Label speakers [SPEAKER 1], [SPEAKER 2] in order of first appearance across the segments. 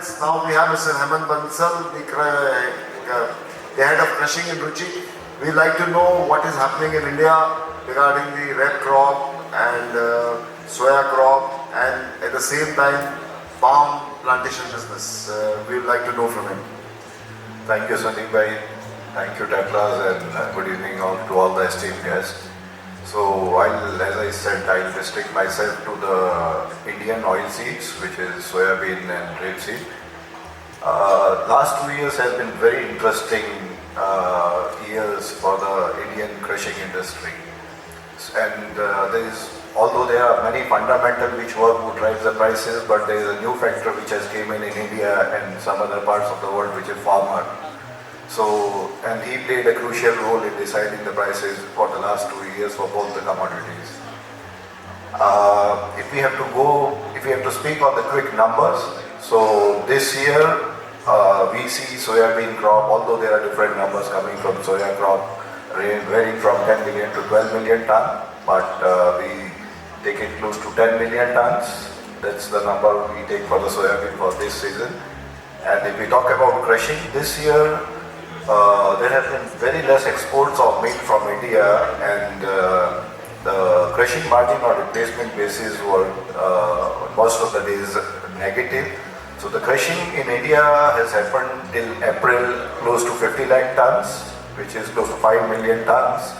[SPEAKER 1] friends, now we have Mr. Hemant Bansal, the head of crushing in Ruchi. We like to know what is happening in India regarding the red crop and soya crop, and at the same time palm plantation business. We would like to know from him.
[SPEAKER 2] Thank you, Sandeep bhai. Thank you, Tatlas, and good evening to all the esteemed guests. So, as I said, I'll restrict myself to the Indian oilseeds, which is soybean and rapeseed. Last 2 years has been very interesting years for the Indian crushing industry. And although there are many fundamental which work who drive the prices, but there is a new factor which has came in India and some other parts of the world, which is farmer. So, and he played a crucial role in deciding the prices for the last 2 years for both the commodities. If we have to speak on the quick numbers, so this year we see soybean crop, although there are different numbers coming from soya crop, varying from 10 million to 12 million ton, but we take it close to 10 million tons. That's the number we take for the soybean for this season. And if we talk about crushing this year, there have been very less exports of meat from India, and the crushing margin on replacement basis were most of the days negative. So the crushing in India has happened till April close to 50 lakh tons, which is close to 5 million tons.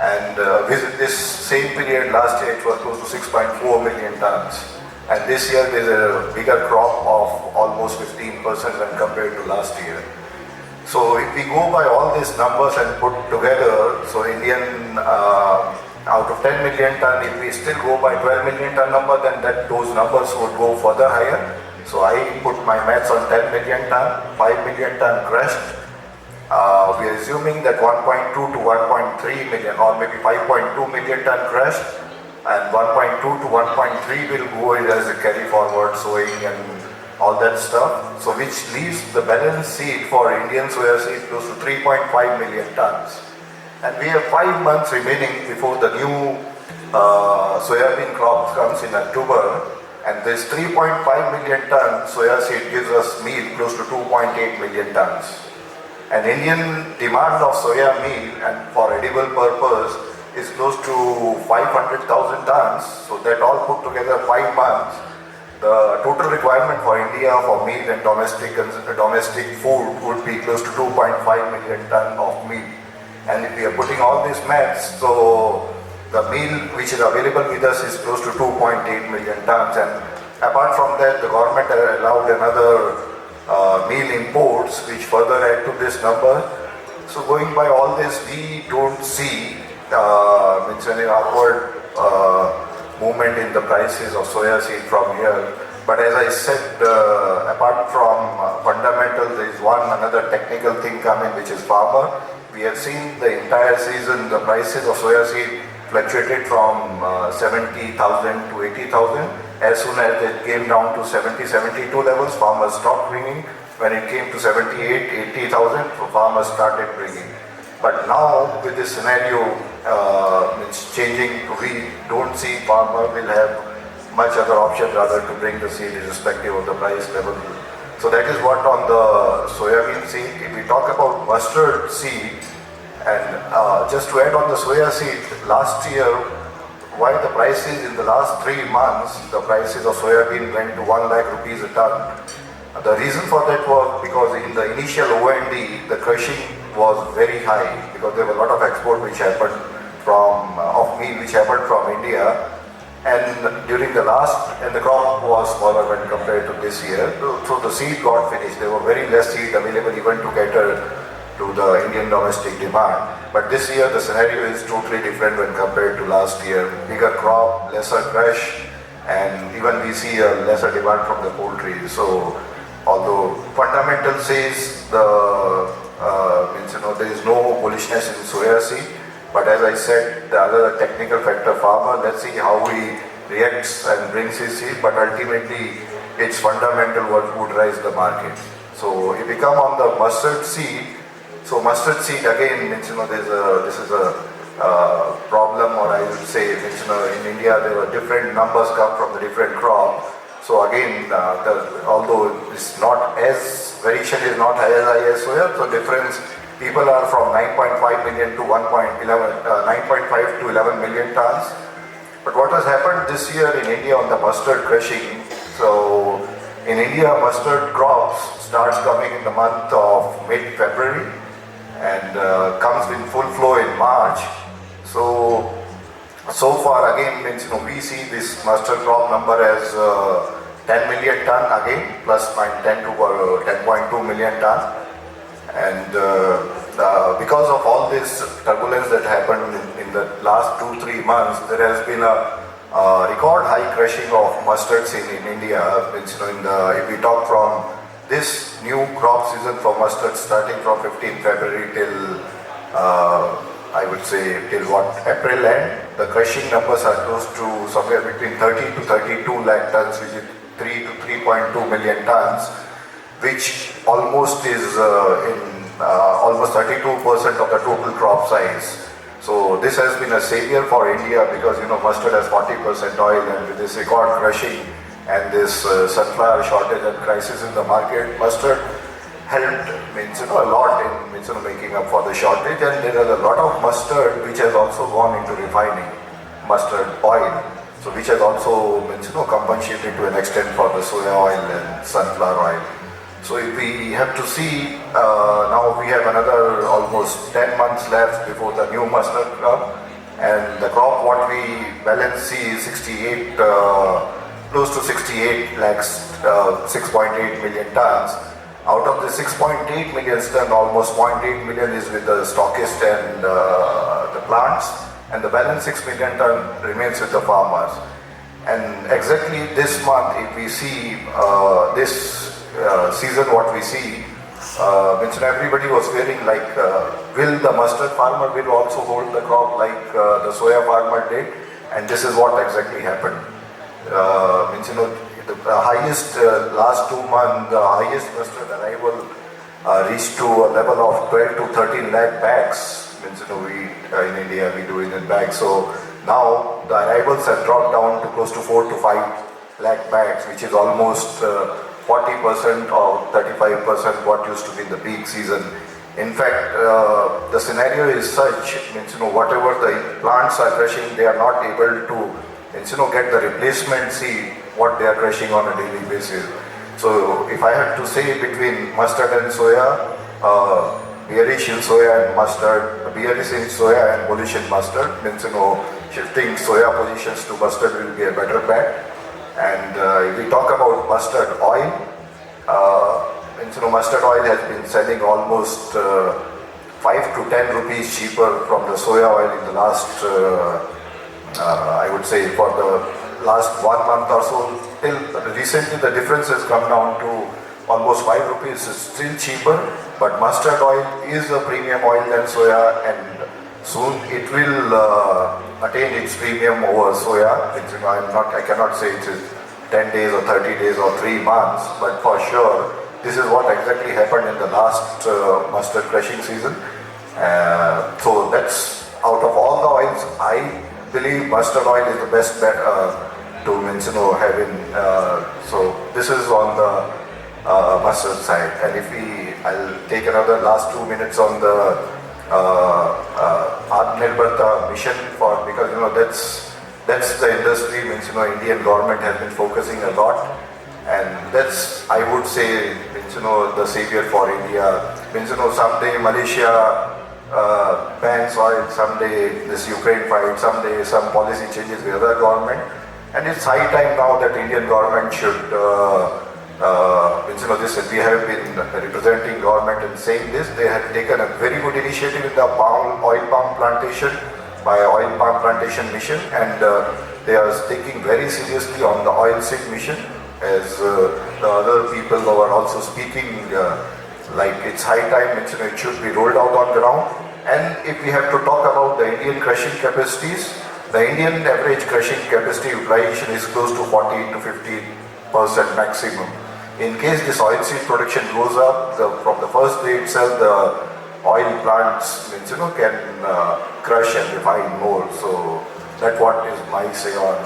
[SPEAKER 2] And with this same period last year, it was close to 6.4 million tons. And this year there is a bigger crop of almost 15% when compared to last year. So if we go by all these numbers and put together, so Indian out of 10 million ton, if we still go by 12 million ton number, then those numbers would go further higher. So I put my maths on 10 million ton, 5 million ton crushed. We are assuming that 1.2 to 1.3 million or maybe 5.2 million ton crushed, and 1.2 to 1.3 will go as a carry forward sowing and all that stuff. So which leaves the balance seed for Indian soya seed close to 3.5 million tons. And we have 5 months remaining before the new soybean crop comes in October. And this 3.5 million ton soya seed gives us meal close to 2.8 million tons. And Indian demand of soya meal and for edible purpose is close to 500,000 tons. So that all put together 5 months, the total requirement for India for meal and domestic food would be close to 2.5 million ton of meal. And if we are putting all these maths, so the meal which is available with us is close to 2.8 million tons. And apart from that, the government allowed another meal imports which further add to this number. So going by all this, we don't see any upward movement in the prices of soya seed from here. But as I said, apart from fundamental, there is another technical thing coming, which is farmer. We have seen the entire season the prices of soya seed fluctuated from 70,000 to 80,000. As soon as it came down to 70, 72 levels, farmers stopped bringing. When it came to 78, 80,000, farmers started bringing. But now with this scenario, it's changing. We don't see farmer will have much other option rather to bring the seed irrespective of the price level. So that is what on the soybean seed. If we talk about mustard seed, and just to add on the soya seed, last year, why the prices in the last 3 months, the prices of soybean went to 1 lakh rupees a ton. The reason for that was because in the initial O&D, the crushing was very high because there were a lot of export which happened of meal which happened from India, and during the crop was smaller when compared to this year. So the seed got finished. There were very less seed available even to cater to the Indian domestic demand. But this year the scenario is totally different when compared to last year. Bigger crop, lesser crush, and even we see a lesser demand from the poultry. So although fundamental says there is no bullishness in soya seed, but as I said, the other technical factor, farmer, let's see how he reacts and brings his seed, but ultimately it's fundamental what would rise the market. So if we come on the mustard seed, so mustard seed again, this is a problem, or I would say, in India there were different numbers come from the different crop. So again, although it's not as variation is not as high as soya, so difference people are from 9.5 million to 9.5 to 11 million tons. But what has happened this year in India on the mustard crushing? So in India, mustard crops starts coming in the month of mid-February and comes in full flow in March. So far again means we see this mustard crop number as 10 million ton again plus 10 to 10.2 million ton, and because of all this turbulence that happened in the last 2-3 months, there has been a record high crushing of mustards in India. Means, if we talk from this new crop season for mustard starting from 15 February till I would say till April end, the crushing numbers are close to somewhere between 30 to 32 lakh tons, which is 3 to 3.2 million tons, which almost is almost 32% of the total crop size. So this has been a savior for India because mustard has 40% oil, and with this record crushing and this sunflower shortage and crisis in the market, mustard helped a lot in making up for the shortage. And there is a lot of mustard which has also gone into refining mustard oil, so which has also compensated to an extent for the soya oil and sunflower oil. So if we have to see, now we have another almost 10 months left before the new mustard crop, and the crop what we balance see is 68, close to 68 lakhs, 6.8 million tons. Out of the 6.8 million ton, almost 0.8 million is with the stockist and the plants, and the balance 6 million ton remains with the farmers. And exactly this month, if we see this season, what we see, everybody was fearing like, will the mustard farmer will also hold the crop like the soya farmer did, and this is what exactly happened. The highest last 2 months, the highest mustard arrival reached to a level of 12 to 13 lakh bags. We in India we do it in bags. So now the arrivals have dropped down to close to 4 to 5 lakh bags, which is almost 40% or 35% what used to be in the peak season. In fact, the scenario is such, whatever the plants are crushing, they are not able to get the replacement seed what they are crushing on a daily basis. So if I had to say between mustard and soya, bearish in soya and mustard, bearish in soya and bullish in mustard, shifting soya positions to mustard will be a better bet. And if we talk about mustard oil, mustard oil has been selling almost 5 to 10 rupees cheaper from the soya oil in the last, I would say for the last 1 month or so. Till recently the difference has come down to almost 5 rupees. It's still cheaper, but mustard oil is a premium oil than soya, and soon it will attain its premium over soya. I cannot say it is 10 days or 30 days or 3 months, but for sure this is what exactly happened in the last mustard crushing season. So that's, out of all the oils, I believe mustard oil is the best bet to having. So this is on the mustard side. And if I'll take another last 2 minutes on the Atmanirbharta mission, for because that's the industry. Indian government has been focusing a lot, and that's, I would say, the savior for India. Someday Malaysia bans oil, someday this Ukraine fight, someday some policy changes with other government, and it's high time now that Indian government should we have been representing government and saying this. They have taken a very good initiative in the oil palm plantation by Oil Palm Plantation Mission, and they are taking very seriously on the oil seed mission, as the other people who are also speaking like it's high time it should be rolled out on ground. And if we have to talk about the Indian crushing capacities, the Indian average crushing capacity utilization is close to 40 to 50% maximum. In case this oil seed production goes up, from the first day itself, the oil plants can crush and refine more. So that's what is my say on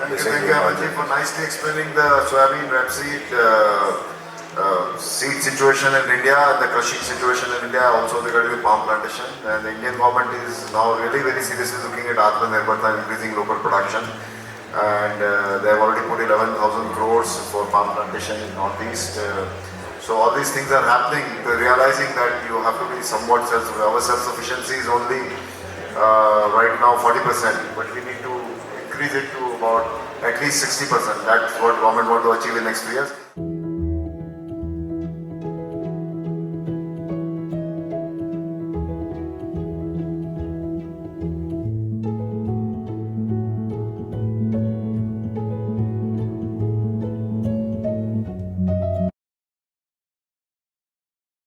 [SPEAKER 1] Thank you, Hemant, for nicely explaining the soybean rapeseed seed situation in India, the crushing situation in India, also regarding the palm plantation. And the Indian government is now really very seriously looking at Atmanirbharta, increasing local production. And they have already put 11,000 crores for palm plantation in Northeast. So all these things are happening. They're realizing that you have to be somewhat our self-sufficiency is only right now 40%, but we need to increase it to about at least 60%. That's what government want to achieve in next 3 years.